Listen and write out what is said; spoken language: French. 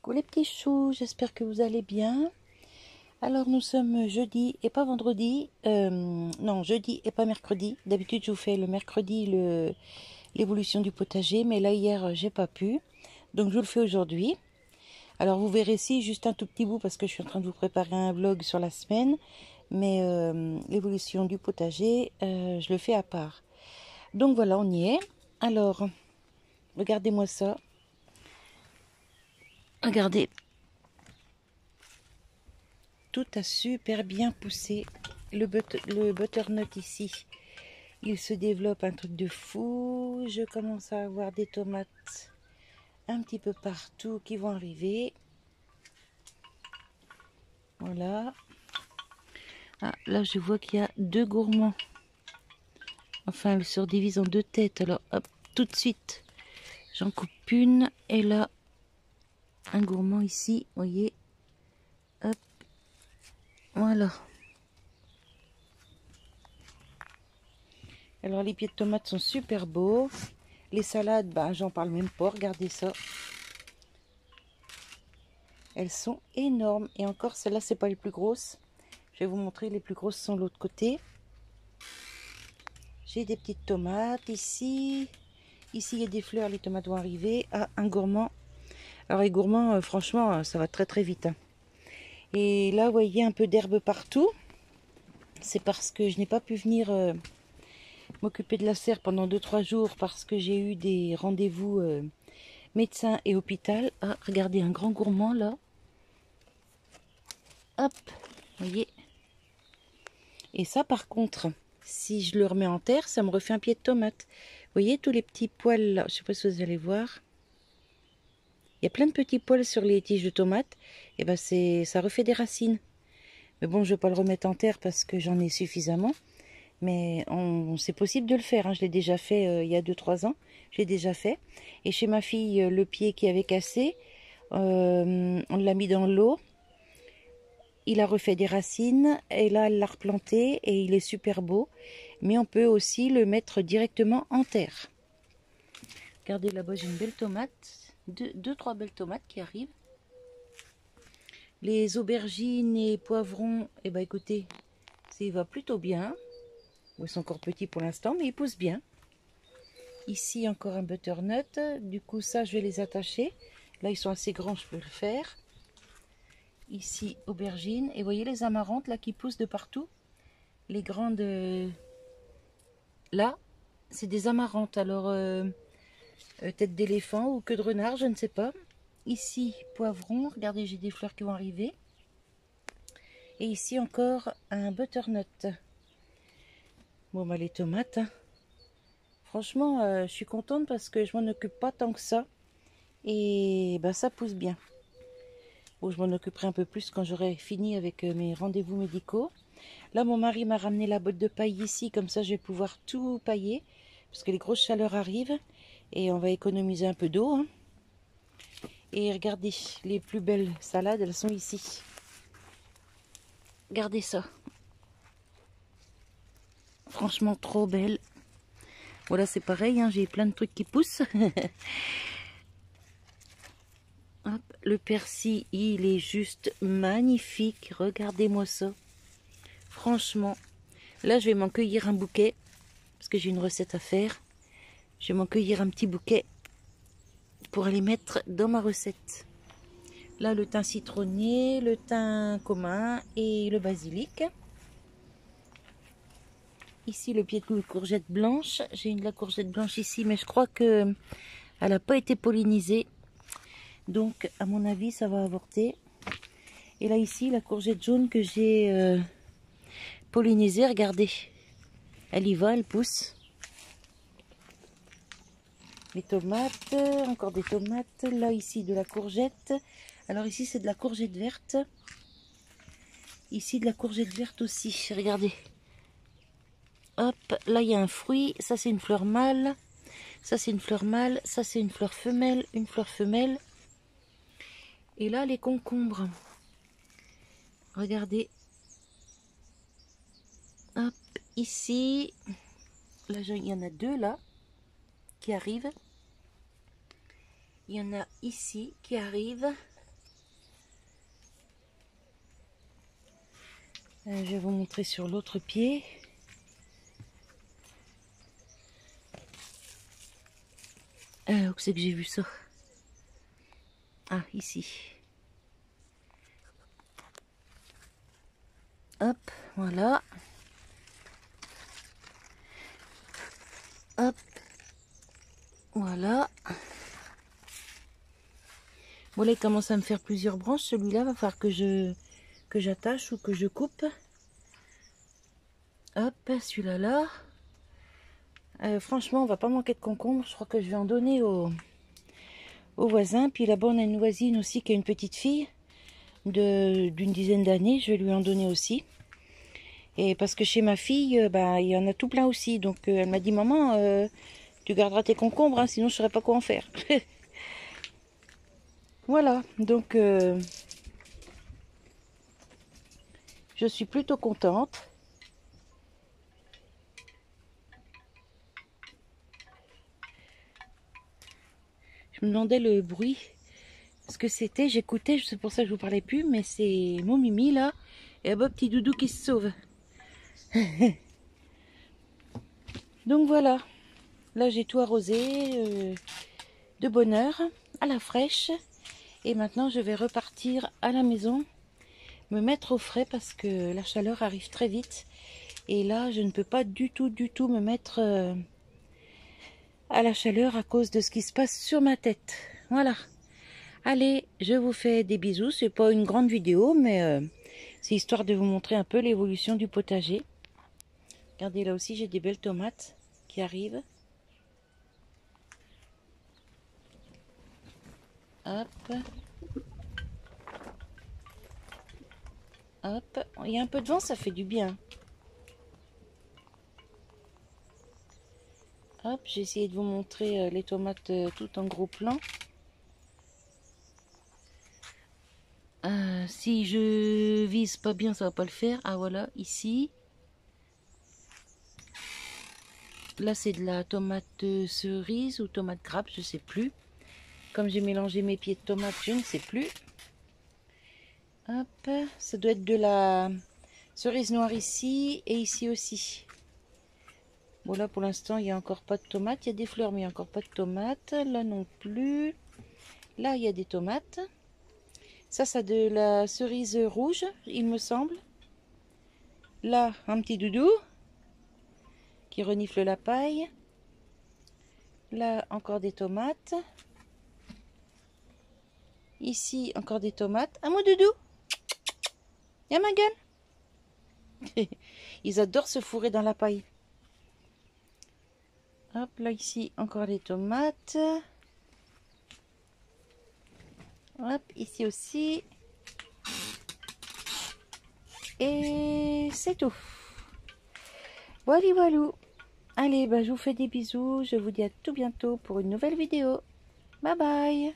Coucou les petits choux, j'espère que vous allez bien. Alors nous sommes jeudi et pas vendredi, non jeudi et pas mercredi. D'habitude je vous fais le mercredi l'évolution du potager, mais là hier j'ai pas pu, donc je vous le fais aujourd'hui. Alors vous verrez ici juste un tout petit bout parce que je suis en train de vous préparer un vlog sur la semaine, mais l'évolution du potager je le fais à part. Donc voilà, on y est. Alors regardez-moi ça. Regardez, tout a super bien poussé. Le butternut ici, il se développe un truc de fou. Je commence à avoir des tomates un petit peu partout qui vont arriver. Voilà. Ah, là, je vois qu'il y a deux gourmands. Enfin, elle se redivise en deux têtes. Alors, hop, tout de suite, j'en coupe une. Et là, un gourmand ici, vous voyez. Hop, voilà. Alors les pieds de tomates sont super beaux. Les salades, bah, j'en parle même pas, regardez ça. Elles sont énormes. Et encore, celles-là, c'est pas les plus grosses. Je vais vous montrer, les plus grosses sont de l'autre côté. J'ai des petites tomates ici. Ici, il y a des fleurs, les tomates vont arriver. Ah, un gourmand. Alors les gourmands, franchement, ça va très très vite. Hein. Et là, vous voyez un peu d'herbe partout. C'est parce que je n'ai pas pu venir m'occuper de la serre pendant 2-3 jours parce que j'ai eu des rendez-vous médecin et hôpital. Ah, regardez, un grand gourmand là. Hop, vous voyez. Et ça, par contre, si je le remets en terre, ça me refait un pied de tomate. Vous voyez tous les petits poils là. Je ne sais pas si vous allez voir. Il y a plein de petits poils sur les tiges de tomates. Et ben ça refait des racines. Mais bon, je ne vais pas le remettre en terre parce que j'en ai suffisamment. Mais c'est possible de le faire. Hein. Je l'ai déjà fait il y a 2-3 ans. J'ai déjà fait. Et chez ma fille, le pied qui avait cassé, on l'a mis dans l'eau. Il a refait des racines. Et là, elle l'a replanté. Et il est super beau. Mais on peut aussi le mettre directement en terre. Regardez là-bas, j'ai une belle tomate. 2-3 belles tomates qui arrivent. Les aubergines et poivrons, eh ben écoutez, ça va plutôt bien. Ils sont encore petits pour l'instant, mais ils poussent bien. Ici, encore un butternut. Du coup, ça, je vais les attacher. Là, ils sont assez grands, je peux le faire. Ici, aubergines. Et vous voyez les amarantes, là, qui poussent de partout. Les grandes... Là, c'est des amarantes. Alors, tête d'éléphant ou queue de renard, je ne sais pas. Ici, poivron. Regardez, j'ai des fleurs qui vont arriver. Et ici, encore un butternut. Bon, bah, les tomates... Hein. Franchement, je suis contente parce que je m'en occupe pas tant que ça. Et ben, ça pousse bien. Bon, je m'en occuperai un peu plus quand j'aurai fini avec mes rendez-vous médicaux. Là, mon mari m'a ramené la botte de paille ici. Comme ça, je vais pouvoir tout pailler. Parce que les grosses chaleurs arrivent. Et on va économiser un peu d'eau. Hein. Et regardez, les plus belles salades, elles sont ici. Regardez ça. Franchement, trop belle. Voilà, c'est pareil, hein, j'ai plein de trucs qui poussent. Hop, le persil, il est juste magnifique. Regardez-moi ça. Franchement, là, je vais m'en cueillir un bouquet. Parce que j'ai une recette à faire. Je vais m'en cueillir un petit bouquet pour aller mettre dans ma recette. Là, le thym citronné, le thym commun et le basilic. Ici, le pied de courgette blanche. J'ai de la courgette blanche ici, mais je crois que elle n'a pas été pollinisée. Donc, à mon avis, ça va avorter. Et là, ici, la courgette jaune que j'ai pollinisée, regardez. Elle y va, elle pousse. Les tomates, encore des tomates. Là, ici, de la courgette. Alors, ici, c'est de la courgette verte. Ici, de la courgette verte aussi. Regardez. Hop, là, il y a un fruit. Ça, c'est une fleur mâle. Ça, c'est une fleur mâle. Ça, c'est une fleur femelle. Une fleur femelle. Et là, les concombres. Regardez. Hop, ici. Là, il y en a deux, là, qui arrivent. Il y en a ici qui arrivent. Je vais vous montrer sur l'autre pied. Où c'est que j'ai vu ça? Ah, ici. Hop, voilà. Hop, voilà. Bon, là, il commence à me faire plusieurs branches. Celui-là, va falloir que j'attache ou que je coupe. Hop, celui-là là. Franchement, on va pas manquer de concombres. Je crois que je vais en donner aux voisins. Puis là-bas, on a une voisine aussi qui a une petite fille d'une dizaine d'années. Je vais lui en donner aussi. Et parce que chez ma fille, il y en a tout plein aussi. Donc, elle m'a dit, maman, tu garderas tes concombres, hein, sinon je ne saurais pas quoi en faire. Voilà, donc je suis plutôt contente. Je me demandais le bruit, ce que c'était, j'écoutais, c'est pour ça que je vous parlais plus, mais c'est mon Mimi là, et un beau petit doudou qui se sauve. Donc voilà, là j'ai tout arrosé de bonne heure, à la fraîche, et maintenant je vais repartir à la maison, me mettre au frais parce que la chaleur arrive très vite, et là je ne peux pas du tout me mettre à la chaleur à cause de ce qui se passe sur ma tête. Voilà. Allez, je vous fais des bisous. C'est pas une grande vidéo, mais c'est histoire de vous montrer un peu l'évolution du potager. Regardez, là aussi, j'ai des belles tomates qui arrivent. Hop. Hop. Il y a un peu de vent, ça fait du bien. Hop, j'ai essayé de vous montrer les tomates tout en gros plan. Si je vise pas bien, ça va pas le faire. Ah voilà, ici. Là, c'est de la tomate cerise ou tomate grappe, je sais plus. Comme j'ai mélangé mes pieds de tomate, je ne sais plus. Hop, ça doit être de la cerise noire ici et ici aussi. Bon, là, pour l'instant, il n'y a encore pas de tomates. Il y a des fleurs, mais il n'y a encore pas de tomates. Là non plus. Là, il y a des tomates. Ça, c'est de la cerise rouge, il me semble. Là, un petit doudou qui renifle la paille. Là, encore des tomates. Ici, encore des tomates. Ah, mon doudou! Y'a ma gueule! Ils adorent se fourrer dans la paille. Hop, là, ici, encore des tomates. Hop, ici aussi. Et c'est tout. Voilà, voilà. Allez, je vous fais des bisous. Je vous dis à tout bientôt pour une nouvelle vidéo. Bye bye.